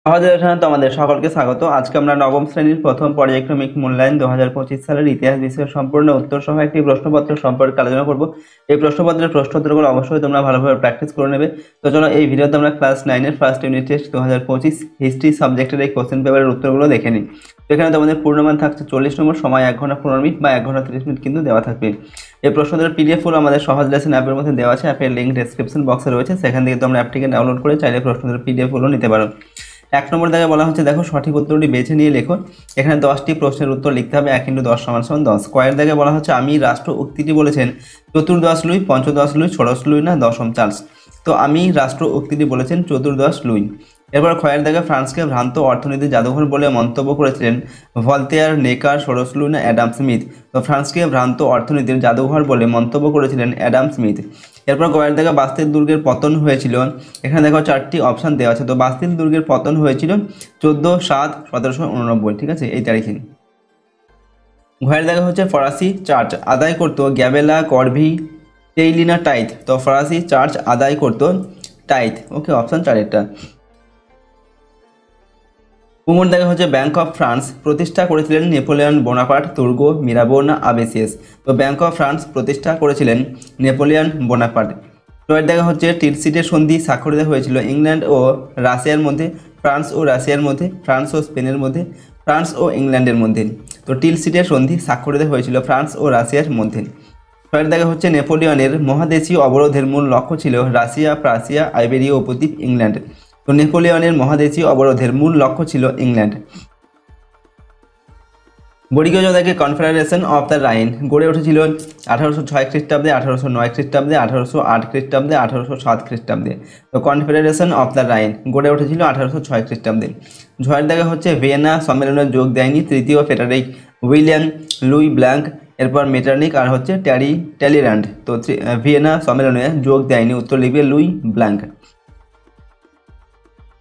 আমাদের এখানে তো আমাদের সকলকে স্বাগত। আজকে আমরা নবম শ্রেণীর প্রথম পর্যায়ক্রমিক মূল্যায়ন 2025 সালের ইতিহাস বিষয়ের সম্পূর্ণ উত্তর সহ একটি প্রশ্নপত্র সম্পর্কে আলোচনা করব। এই প্রশ্নপত্রের প্রশ্নোত্তরগুলো অবশ্যই তোমরা ভালোভাবে প্র্যাকটিস করে নেবে। তো চলো এই ভিডিওতে আমরা ক্লাস 9-এর ফার্স্ট ইউনিট টেস্ট 2025 হিস্ট্রি সাবজেক্টের এই কোশ্চেন পেপারের উত্তরগুলো দেখে নিই। তো এখানে তোমাদের পূর্ণমান থাকছে 40 নম্বর, সময় 1 ঘন্টা 15 মিনিট বা 1 ঘন্টা 30 মিনিট কিন্তু দেওয়া থাকবে। এই প্রশ্নদের পিডিএফ ফুল আমাদের সহজ লেসন অ্যাপের মধ্যে দেওয়া আছে। অ্যাপের লিঙ্ক ডেসক্রিপশন বক্সে রয়েছে, সেখান থেকে তোমরা অ্যাপটিকে ডাউনলোড করে চাইলে প্রশ্নদের পিডিএফ ফুলও নিতে পারো। 1 নম্বর দাগে বলা হচ্ছে, দেখো সঠিক উত্তরটি বেছে নিয়ে লেখো। এখানে 10টি প্রশ্নের উত্তর লিখতে হবে। 1 × 10 = 10। কয়ের দাগে বলা হচ্ছে, আমি রাষ্ট্র উক্তিটি বলেছেন চতুর্দশ লুই, পঞ্চদশ লুই, ষোড়শ লুই না দশম চার্লস। তো আমি রাষ্ট্র উক্তিটি বলেছেন চতুর্দশ লুই। এরপর ক্ষয়ের দাগে ফ্রান্সকে ভ্রান্ত অর্থনীতির জাদুঘর বলে মন্তব্য করেছিলেন ভলতেয়ার, নেকার, ষোড়শ লুই না অ্যাডাম স্মিথ। তো ফ্রান্সকে ভ্রান্ত অর্থনীতির জাদুঘর বলে মন্তব্য করেছিলেন অ্যাডাম স্মিথ। এরপর গয়ের দাগে বাস্তিল দুর্গের পতন হয়েছিল। এখানে দেখো 4টি অপশান দেওয়া আছে। তো বাস্তিল দুর্গের পতন হয়েছিল 14/7/1789, ঠিক আছে, এই তারিখে। ঘয়ের দাগে হচ্ছে, ফরাসি চার্চ আদায় করতো গ্যাবেলা, করভি, টেইলিনা টাইথ। তো ফরাসি চার্চ আদায় করতো টাইথ, ওকে, অপশান 4-এরটা। উমর দাগে হচ্ছে, ব্যাংক অফ ফ্রান্স প্রতিষ্ঠা করেছিলেন নেপোলিয়ন বোনাপার্ট, তুর্গ, মিরাবো না আবেসিয়াস। তো ব্যাংক অফ ফ্রান্স প্রতিষ্ঠা করেছিলেন নেপোলিয়ন বোনাপার্ট। টয়ের দেখা হচ্ছে, টিলসিটের সন্ধি স্বাক্ষরিত হয়েছিল ইংল্যান্ড ও রাশিয়ার মধ্যে, ফ্রান্স ও রাশিয়ার মধ্যে, ফ্রান্স ও স্পেনের মধ্যে, ফ্রান্স ও ইংল্যান্ডের মধ্যে। তো টিলসিটের সন্ধি স্বাক্ষরিত হয়েছিল ফ্রান্স ও রাশিয়ার মধ্যে। ছয়ের দেখা হচ্ছে, নেপোলিয়নের মহাদেশীয় অবরোধের মূল লক্ষ্য ছিল রাশিয়া, প্রাশিয়া, আইবেরীয় উপদ্বীপ, ইংল্যান্ড। তো নেপোলিয়নের মহাদেশীয় অবরোধের মূল লক্ষ্য ছিল ইংল্যান্ড। বর্গীয় যোদ্ধাকে কনফেডারেশন অফ দ্য রাইন গড়ে উঠেছিল 1806 খ্রিস্টাব্দে, 1809 খ্রিস্টাব্দে, 1808 খ্রিস্টাব্দে, 1807 খ্রিস্টাব্দে। তো কনফেডারেশন অফ দ্য রাইন গড়ে উঠেছিল 1806 খ্রিস্টাব্দে। ঝয়ের দেখা হচ্ছে, ভিয়েনা সম্মেলনে যোগ দেয়নি তৃতীয় ফেডারিক উইলিয়াম লুই ব্ল্যাঙ্ক। এরপর মেটার্নিক আর হচ্ছে ট্যালিরান্ড। তো ভিয়েনা সম্মেলনে যোগ দেয়নি, উত্তর লিখবে লুই ব্ল্যাঙ্ক।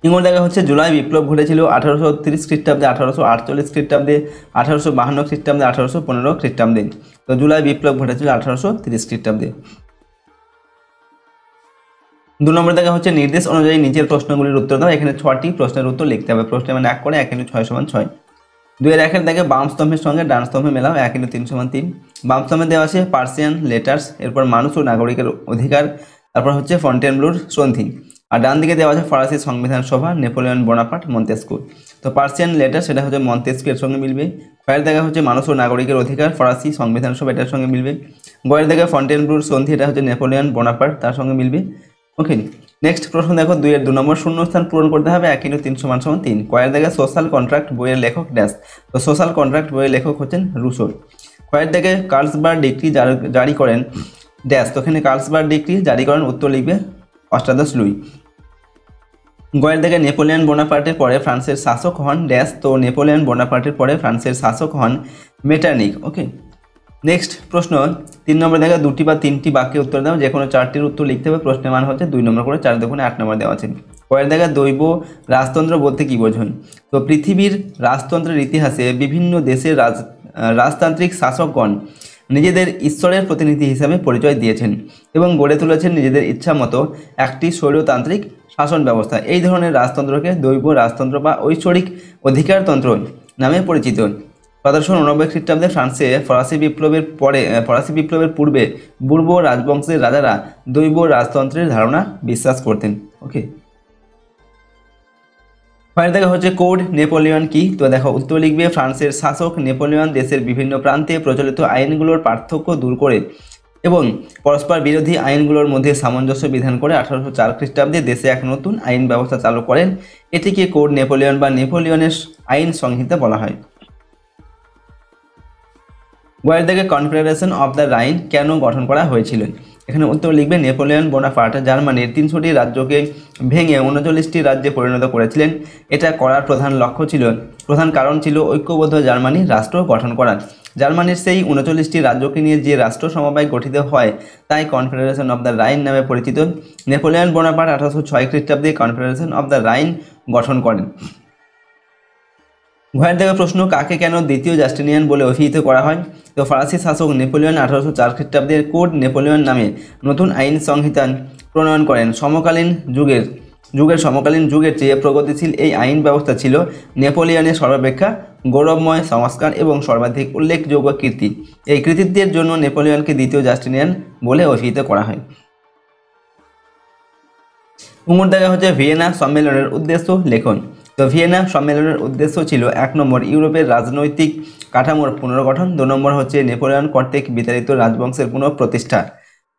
ইঙ্গল দেখা হচ্ছে, জুলাই বিপ্লব ঘটেছিল 1830 খ্রিস্টাব্দে, 1848 খ্রিস্টাব্দে, 1852 খ্রিস্টাব্দে, 1815 খ্রিস্টাব্দে। তো জুলাই বিপ্লব ঘটেছিল 1830 খ্রিস্টাব্দে। 2 নম্বর দেখা হচ্ছে, নির্দেশ অনুযায়ী নিচের প্রশ্নগুলির উত্তর দাও। এখানে 6টি প্রশ্নের উত্তর লিখতে হবে। প্রশ্নে মানে 1 করে 1 × 6 = 6। 2-1 দেখে বাম স্তম্ভের সঙ্গে ডান স্তম্ভে মেলাও। 1 × 3 = 3। বাম স্তম্ভে দেওয়া আছে পার্সিয়ান লেটার্স, এরপর মানুষ ও নাগরিকের অধিকার, তারপর হচ্ছে ফন্টেনব্লুর সন্ধি। আর ডান দিকে দেওয়া আছে ফরাসি সংবিধান সভা, নেপোলিয়ন বোনাপার্ট, মন্তেস্কু। তো পার্সিয়ান লেটার সেটা হচ্ছে মন্তেস্কু, এর সঙ্গে মিলবে। খয়ের দেখা হচ্ছে মানুষ ও নাগরিকের অধিকার, ফরাসি সংবিধান সভা, এটার সঙ্গে মিলবে। গয়ের দেখা ফন্টেনব্লুর সন্ধি, এটা হচ্ছে নেপোলিয়ন বোনাপার্ট, তার সঙ্গে মিলবে। ওকে, নেক্সট প্রশ্ন দেখো, 2-এর 2 নম্বর শূন্যস্থান পূরণ করতে হবে। 1 × 3 = 3। কয়ের দেখা সোশ্যাল কন্ট্রাক্ট বইয়ের লেখক ড্যাশ। তো সোশ্যাল কন্ট্রাক্ট বইয়ের লেখক হচ্ছেন রুসো। কয়ের দেখে কার্লসবার্গ ডিক্রি জারি করেন ড্যাশ। তো এখানে কার্লসবার্গ ডিক্রি জারি করেন, উত্তর লিখবে অষ্টাদশ লুই। গয়ের দেখে নেপোলিয়ন বোনাপার্টের পরে ফ্রান্সের শাসক হন ড্যাশ। তো নেপোলিয়ন বোনাপার্টের পরে ফ্রান্সের শাসক হন মেটার্নিক। ওকে, নেক্সট প্রশ্ন 3 নম্বর দেখে 2টি বা 3টি বাক্যে উত্তর দাও। যে কোনো 4টির উত্তর লিখতে হবে। প্রশ্নের মান হচ্ছে 2 নম্বর করে, 4 2 8 নম্বর দেওয়া আছে। পরের দেখা দৈব রাজতন্ত্র বলতে কী বোঝেন? তো পৃথিবীর রাজতন্ত্রের ইতিহাসে বিভিন্ন দেশের রাজতান্ত্রিক শাসকগণ নিজেদের ঈশ্বরের প্রতিনিধি হিসাবে পরিচয় দিয়েছেন এবং গড়ে তুলেছেন নিজেদের ইচ্ছা মতো একটি স্বৈরতান্ত্রিক শাসন ব্যবস্থা। এই ধরনের রাজতন্ত্রকে দৈব রাজতন্ত্র বা ঐশ্বরিক অধিকারতন্ত্র নামে পরিচিত। 1789 খ্রিস্টাব্দে ফ্রান্সে ফরাসি বিপ্লবের পূর্বে বুর্বো রাজবংশের রাজারা দৈব রাজতন্ত্রের ধারণা বিশ্বাস করতেন। ওকে, পরের দেখা হচ্ছে কোড নেপোলিয়ন কি? তো দেখো উত্তর লিখবে ফ্রান্সের শাসক নেপোলিয়ন দেশের বিভিন্ন প্রান্তে প্রচলিত আইনগুলোর পার্থক্য দূর করে এবং পরস্পর বিরোধী আইনগুলোর মধ্যে সামঞ্জস্য বিধান করে 1804 খ্রিস্টাব্দে দেশে এক নতুন আইন ব্যবস্থা চালু করেন। এটিকে কোড নেপোলিয়ন বা নেপোলিয়নের আইন সংহিতা বলা হয়। গয়ের দেখে কনফেডারেশন অফ দ্য রাইন কেন গঠন করা হয়েছিল? এখানে উত্তর লিখবে নেপোলিয়ন বোনাপার্ট জার্মানির 300টি রাজ্যকে ভেঙে 39টি রাজ্যে পরিণত করেছিলেন। এটা করার প্রধান কারণ ছিল ঐক্যবদ্ধ জার্মানি রাষ্ট্র গঠন করা। জার্মানির সেই 39টি রাজ্যকে নিয়ে যে রাষ্ট্র সমবায় গঠিত হয় তাই কনফেডারেশন অফ দ্য রাইন নামে পরিচিত। নেপোলিয়ন বোনাপার্ট 1806 খ্রিস্টাব্দে কনফেডারেশন অফ দ্য রাইন গঠন করেন। ঘয়ের দেখা প্রশ্ন, কাকে কেন দ্বিতীয় জাস্টিনিয়ান বলে অভিহিত করা হয়? তো ফরাসি শাসক নেপোলিয়ন 1804 খ্রিস্টাব্দের কোড নেপোলিয়ন নামে নতুন আইন সংহিতা প্রণয়ন করেন। সমকালীন যুগের যুগের সমকালীন যুগের চেয়ে প্রগতিশীল এই আইন ব্যবস্থা ছিল নেপোলিয়নের সর্বাপেক্ষা গৌরবময় সংস্কার এবং সর্বাধিক উল্লেখযোগ্য কীর্তি। এই কৃতিত্বের জন্য নেপোলিয়নকে দ্বিতীয় জাস্টিনিয়ান বলে অভিহিত করা হয়। উমর দেখা হচ্ছে ভিয়েনা সম্মেলনের উদ্দেশ্য লেখন। তো ভিয়েনা সম্মেলনের উদ্দেশ্য ছিল 1 নম্বর ইউরোপের রাজনৈতিক কাঠামোর পুনর্গঠন, 2 নম্বর হচ্ছে নেপোলিয়ন কর্তৃক বিতাড়িত রাজবংশের পুনঃপ্রতিষ্ঠা,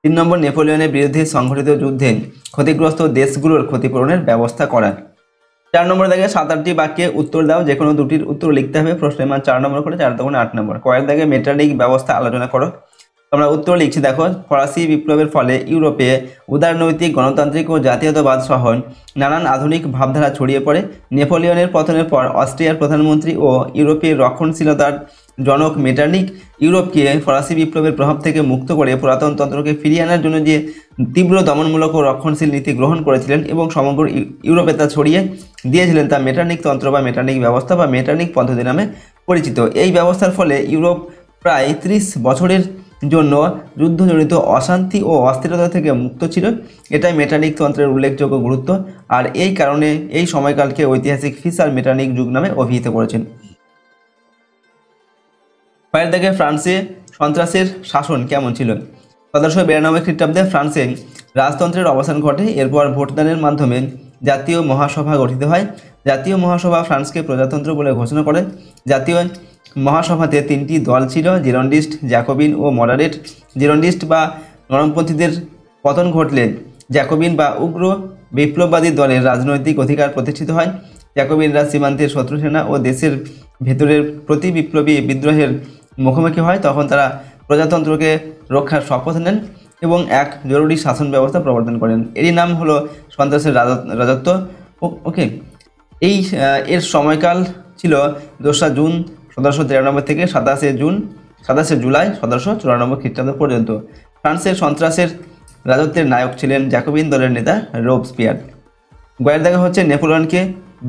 3 নম্বর নেপোলিয়নের বিরুদ্ধে সংঘটিত যুদ্ধে ক্ষতিগ্রস্ত দেশগুলোর ক্ষতিপূরণের ব্যবস্থা করা। 4 নম্বর দাগে 7-8টি বাক্যে উত্তর দাও, যে কোনো দুটির উত্তর লিখতে হবে। প্রশ্নের মান 4 নম্বর করে, 4 × 8 নম্বর। কয়ের দাগে মেটারিক ব্যবস্থা আলোচনা করো। আমরা উত্তর লিখছি দেখো, ফরাসি বিপ্লবের ফলে ইউরোপে উদারনৈতিক, গণতান্ত্রিক ও জাতীয়তাবাদ সহ নানান আধুনিক ভাবধারা ছড়িয়ে পড়ে। নেপোলিয়নের পতনের পর অস্ট্রিয়ার প্রধানমন্ত্রী ও ইউরোপের রক্ষণশীলতার জনক মেটারনিক ইউরোপকে ফরাসি বিপ্লবের প্রভাব থেকে মুক্ত করে পুরাতন তন্ত্রকে ফিরিয়ে আনার জন্য যে তীব্র দমনমূলক ও রক্ষণশীল নীতি গ্রহণ করেছিলেন এবং সমগ্র ইউরোপে তা ছড়িয়ে দিয়েছিলেন, তা মেটারনিক তন্ত্র বা মেটারনিক ব্যবস্থা বা মেটারনিক পদ্ধতি নামে পরিচিত। এই ব্যবস্থার ফলে ইউরোপ প্রায় 30 বছরের জন্য যুদ্ধজনিত অশান্তি ও অস্থিরতা থেকে মুক্ত ছিল। এটাই মেটারনিক তন্ত্রের উল্লেখযোগ্য গুরুত্ব, আর এই কারণে এই সময়কালকে ঐতিহাসিক ফিশার মেটারনিক যুগ নামে অভিহিত করেছেন। পরের দিকে ফ্রান্সে সন্ত্রাসের শাসন কেমন ছিল? 1792 খ্রিস্টাব্দে ফ্রান্সে রাজতন্ত্রের অবসান ঘটে। এরপর ভোটদানের মাধ্যমে জাতীয় মহাসভা গঠিত হয়। জাতীয় মহাসভা ফ্রান্সকে প্রজাতন্ত্র বলে ঘোষণা করে। জাতীয় মহাসভাতে 3টি দল ছিল, জিরন্ডিস্ট, জ্যাকোবিন ও মডারেট। জিরন্ডিস্ট বা নরমপন্থীদের পতন ঘটলে জ্যাকোবিন বা উগ্র বিপ্লববাদী দলের রাজনৈতিক অধিকার প্রতিষ্ঠিত হয়। জ্যাকোবিনরা সীমান্তের শত্রু সেনা ও দেশের ভেতরের প্রতি বিপ্লবী বিদ্রোহের মুখোমুখি হয়। তখন তারা প্রজাতন্ত্রকে রক্ষার শপথ নেন এবং এক জরুরি শাসন ব্যবস্থা প্রবর্তন করেন। এরই নাম হলো সন্ত্রাসের রাজত্ব। ওকে, এর সময়কাল ছিল 2 জুন 1793 থেকে 27 জুলাই 1794 খ্রিস্টাব্দ পর্যন্ত। ফ্রান্সের সন্ত্রাসের রাজত্বের নায়ক ছিলেন জ্যাকোবিন দলের নেতা রোবস্পিয়ার। গয়ের দেখা হচ্ছে নেপোলিয়নকে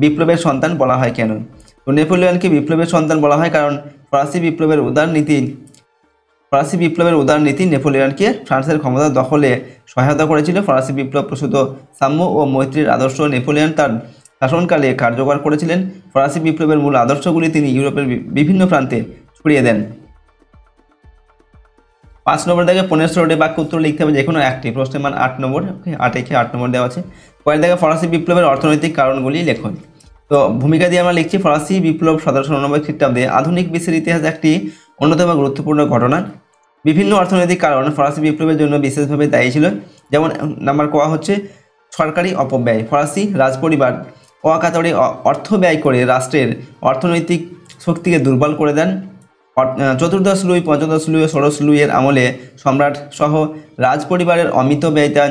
বিপ্লবের সন্তান বলা হয় কেন? তো নেপোলিয়নকে বিপ্লবের সন্তান বলা হয় কারণ ফরাসি বিপ্লবের উদার নীতি নেপোলিয়নকে ফ্রান্সের ক্ষমতা দখলে সহায়তা করেছিল। ফরাসি বিপ্লব প্রসূত সাম্য ও মৈত্রীর আদর্শ নেপোলিয়ন তার শাসনকালে কার্যকর করেছিলেন। ফরাসি বিপ্লবের মূল আদর্শগুলি তিনি ইউরোপের বিভিন্ন প্রান্তে ছড়িয়ে দেন। 5 নম্বর থেকে 15টি বাক্য উত্তর লিখতে হবে, যে কোনো একটি। প্রশ্নের মান 8 নম্বর। ওকে, 8 নম্বর দেওয়া আছে। কয়েক দেখে ফরাসি বিপ্লবের অর্থনৈতিক কারণগুলি লেখন। তো ভূমিকা দিয়ে আমরা লিখছি, ফরাসি বিপ্লব 1799 খ্রিস্টাব্দে আধুনিক বিশ্বের ইতিহাসে একটি অন্যতম গুরুত্বপূর্ণ ঘটনা। বিভিন্ন অর্থনৈতিক কারণ ফরাসি বিপ্লবের জন্য বিশেষভাবে দায়ী ছিল। যেমন নাম্বার ক হচ্ছে সরকারি অপব্যয়। ফরাসি রাজপরিবার অকাতরে অর্থ ব্যয় করে রাষ্ট্রের অর্থনৈতিক শক্তিকে দুর্বল করে দেন। 14 লুই, 15 লুই ও 16 লুইয়ের আমলে সম্রাট সহ রাজপরিবারের অমিত ব্যয়তা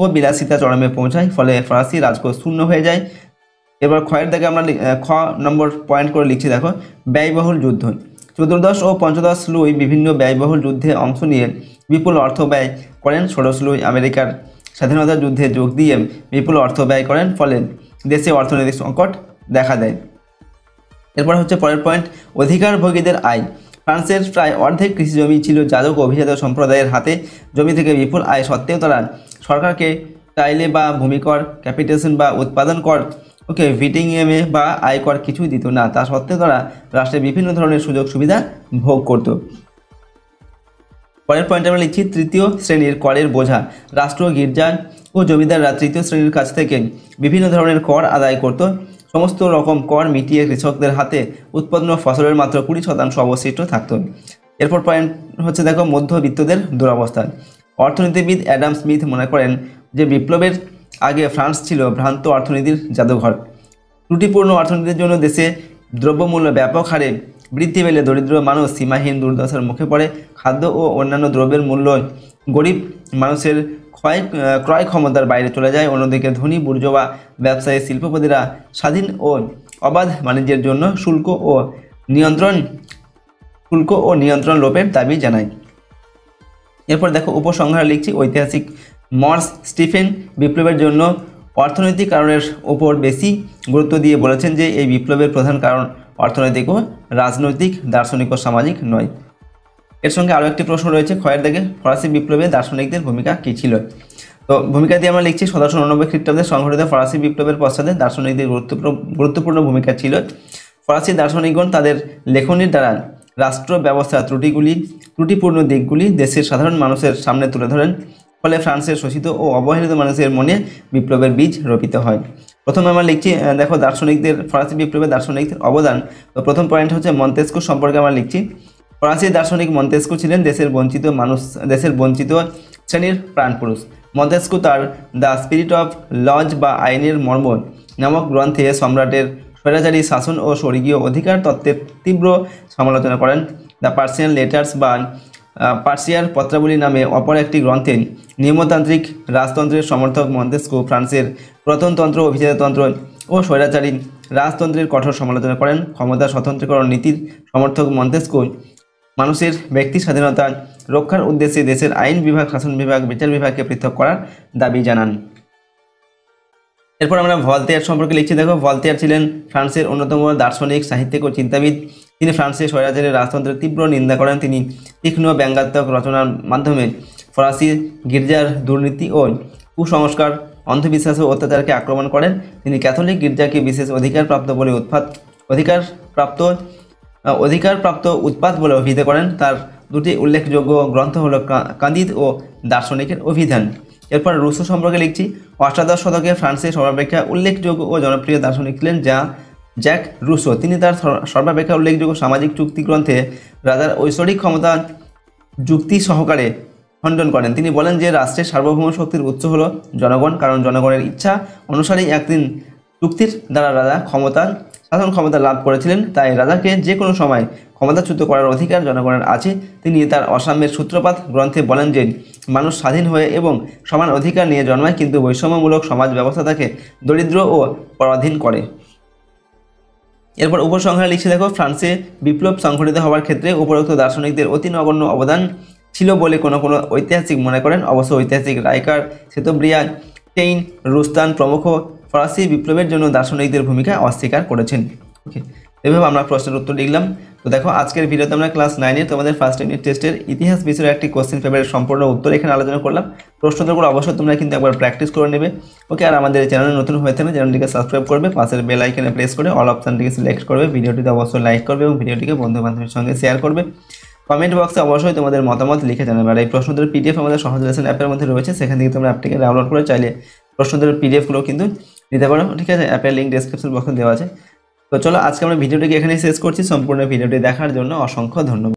ও বিলাসিতা চরমে পৌঁছায়, ফলে ফরাসি রাজকোষ শূন্য হয়ে যায়। এবার ক্ষয়ের দাগে আমরা খ নম্বর পয়েন্ট করে লিখছি দেখো, ব্যয়বহুল যুদ্ধ। 14 ও 15 লুই বিভিন্ন ব্যয়বহুল যুদ্ধে অংশ নিয়ে বিপুল অর্থ ব্যয় করেন। 16 লুই আমেরিকার স্বাধীনতা যুদ্ধে যোগ দিয়ে বিপুল অর্থ ব্যয় করেন, ফলে দেশে অর্থনৈতিক সংকট দেখা দেয়। এরপর হচ্ছে পরের পয়েন্ট, অধিকারভোগীদের আয়। ফ্রান্সের প্রায় অর্ধেক কৃষি জমি ছিল যাজক অভিজাত সম্প্রদায়ের হাতে। জমি থেকে বিপুল আয় সত্ত্বেও তারা সরকারকে টাইলে বা ভূমিকর, ক্যাপিটেশন বা উৎপাদন কর, ভিটিংএমে বা আয়কর কিছুই দিত না। তা সত্ত্বেও তারা রাষ্ট্রের বিভিন্ন ধরনের সুযোগ সুবিধা ভোগ করত। পরের পয়েন্টে আমরা লিখছি, তৃতীয় শ্রেণীর করের বোঝা। রাষ্ট্র, গির্জা ও জমিদাররা তৃতীয় শ্রেণীর কাছ থেকে বিভিন্ন ধরনের কর আদায় করত। সমস্ত রকম কর মিটিয়ে কৃষকদের হাতে উৎপন্ন ফসলের মাত্র 20% অবশিষ্ট থাকত। এরপর পয়েন্ট হচ্ছে দেখো, মধ্যবিত্তদের দুরবস্থা। অর্থনীতিবিদ অ্যাডাম স্মিথ মনে করেন যে বিপ্লবের আগে ফ্রান্স ছিল ভ্রান্ত অর্থনীতির জাদুঘর। ত্রুটিপূর্ণ অর্থনীতির জন্য দেশে দ্রব্যমূল্য ব্যাপক হারে বৃদ্ধি পেলে দরিদ্র মানুষ সীমাহীন দুর্দশার মুখে পড়ে। খাদ্য ও অন্যান্য দ্রব্যের মূল্য গরিব মানুষের ক্রয় ক্ষমতার বাইরে চলে যায়। অন্যদিকে ধনী বুর্জোয়া ব্যবসায়ী শিল্পপতিরা স্বাধীন ও অবাধ বাণিজ্যের জন্য শুল্ক ও নিয়ন্ত্রণ লোপের দাবি জানায়। এরপর দেখো উপসংহার লিখছি, ঐতিহাসিক মর্স স্টিফেন বিপ্লবের জন্য অর্থনৈতিক কারণের ওপর বেশি গুরুত্ব দিয়ে বলেছেন যে এই বিপ্লবের প্রধান কারণ অর্থনৈতিক ও রাজনৈতিক, দার্শনিক ও সামাজিক নয়। এর সঙ্গে আরও একটি প্রশ্ন রয়েছে ক্ষয়ের দাগে, ফরাসি বিপ্লবে দার্শনিকদের ভূমিকা কী ছিল? তো ভূমিকা দিয়ে আমরা লিখছি 1789 খ্রিস্টাব্দে সংঘটিত ফরাসি বিপ্লবের পশ্চাতে দার্শনিকদের গুরুত্বপূর্ণ ভূমিকা ছিল। ফরাসি দার্শনিকগণ তাদের লেখনীর দ্বারা রাষ্ট্র ব্যবস্থার ত্রুটিপূর্ণ দিকগুলি দেশের সাধারণ মানুষের সামনে তুলে ধরেন। ফলে ফ্রান্সের শোষিত ও অবহেলিত মানুষের মনে বিপ্লবের বীজ রোপিত হয়। প্রথমে আমরা লিখছি দেখো ফরাসি বিপ্লবের দার্শনিকদের অবদান। তো প্রথম পয়েন্ট হচ্ছে মন্তেস্কু সম্পর্কে আমরা লিখছি। ফরাসি দার্শনিক মন্তেস্কু ছিলেন দেশের বঞ্চিত শ্রেণীর প্রাণপুরুষ। মন্তেস্কু তার দ্য স্পিরিট অফ লজ বা আইনের মর্ম নামক গ্রন্থে সম্রাটের স্বৈরাচারী শাসন ও স্বর্গীয় অধিকার তত্ত্বের তীব্র সমালোচনা করেন। দ্য পার্সিয়ান লেটার্স বা পার্সিয়ার পত্রাবলী নামে অপর একটি গ্রন্থে নিয়মতান্ত্রিক রাজতন্ত্রের সমর্থক মন্তেস্কু ফ্রান্সের পুরাতনতন্ত্র, অভিজাততন্ত্র ও স্বৈরাচারী রাজতন্ত্রের কঠোর সমালোচনা করেন। ক্ষমতা স্বতন্ত্রীকরণ নীতির সমর্থক মন্তেস্কু মানুষের ব্যক্তি স্বাধীনতা রক্ষার উদ্দেশ্যে দেশের আইন বিভাগ, শাসন বিভাগ, বিচার বিভাগকে পৃথক করার দাবি জানান। এরপর আমরা ভলতেয়ার সম্পর্কে লিখছি। দেখো, ভলতেয়ার ছিলেন ফ্রান্সের অন্যতম দার্শনিক, সাহিত্যিক ও চিন্তাবিদ। তিনি ফ্রান্সের স্বৈরাচারী রাজতন্ত্রের তীব্র নিন্দা করেন। তিনি তীক্ষ্ণ ব্যঙ্গাত্মক রচনার মাধ্যমে ফরাসি গির্জার দুর্নীতি ও কুসংস্কার, অন্ধবিশ্বাস ও অত্যাচারকে আক্রমণ করেন। তিনি ক্যাথলিক গির্জাকে বিশেষ অধিকারপ্রাপ্ত উৎপাত বলে অভিহিত করেন। তার দুটি উল্লেখযোগ্য গ্রন্থ হল কান্দিদ ও দার্শনিকের অভিধান। এরপর রুসো সম্পর্কে লিখছি। অষ্টাদশ শতকে ফ্রান্সের সর্বাপেক্ষা উল্লেখযোগ্য ও জনপ্রিয় দার্শনিক ছিলেন জ্যাক রুসো। তিনি তার সর্বাপেক্ষা উল্লেখযোগ্য সামাজিক চুক্তি গ্রন্থে রাজার ঐশ্বরিক ক্ষমতা যুক্তি সহকারে খণ্ডন করেন। তিনি বলেন যে রাষ্ট্রের সার্বভৌম শক্তির উৎস হল জনগণ, কারণ জনগণের ইচ্ছা অনুসারেই একদিন চুক্তির দ্বারা রাজা শাসন ক্ষমতা লাভ করেছিলেন। তাই রাজাকে যে কোনো সময় ক্ষমতাচ্যুত করার অধিকার জনগণের আছে। তিনি তার অসাম্যের সূত্রপাত গ্রন্থে বলেন যে মানুষ স্বাধীন হয়ে এবং সমান অধিকার নিয়ে জন্মায়, কিন্তু বৈষম্যমূলক সমাজ ব্যবস্থা তাকে দরিদ্র ও পরাধীন করে। এরপর উপসংহারে লিখছে। দেখো, ফ্রান্সে বিপ্লব সংঘটিত হওয়ার ক্ষেত্রে উপরোক্ত দার্শনিকদের অতি নগণ্য অবদান ছিল বলে কোনো ঐতিহাসিক মনে করেন। অবশ্য ঐতিহাসিক রাইকার, সেতোব্রিয়ান, টেইন, রুস্তান প্রমুখ ফরাসি বিপ্লবের জন্য দার্শনিকদের ভূমিকা অস্বীকার করেছেন। ওকে, এভাবে আমরা প্রশ্নের উত্তর লিখলাম। তো দেখো, আজকের ভিডিওতে আমরা ক্লাস 9 তোমাদের ফার্স্ট ইউনিট টেস্টের ইতিহাস বিষয়ের একটি কোশ্চেন পেপারের সম্পূর্ণ উত্তর এখানে আলোচনা করলাম। প্রশ্নোত্তরগুলো অবশ্যই তোমরা কিন্তু একবার প্র্যাকটিস করে নেবে। ওকে, আর আমাদের চ্যানেলে নতুন হয়ে থাকলে চ্যানেলটিকে সাবস্ক্রাইব করবে, পাশের বেল আইকনে প্রেস করে অল অপশনটিকে সিলেক্ট করবে, ভিডিওটিতে অবশ্যই লাইক করবে এবং ভিডিওটিকে বন্ধু বান্ধবের সঙ্গে শেয়ার করবে। কমেন্ট বক্সে অবশ্যই তোমাদের মতামত লিখে জানাবে। আর এই প্রশ্নোত্তরের পিডিএফ আমাদের সহজ লেসন অ্যাপের মধ্যে রয়েছে, সেখান থেকে তোমরা অ্যাপটিকে ডাউনলোড করে চাইলে প্রশ্নোত্তরের পিডিএফগুলো কিন্তু নিতে পারো। ঠিক আছে, অ্যাপের লিঙ্ক ডেসক্রিপশন বক্সে দেওয়া আছে। তো চলো, আজকে আমরা ভিডিওটিকে এখানেই শেষ করছি। সম্পূর্ণ ভিডিওটি দেখার জন্য অসংখ্য ধন্যবাদ।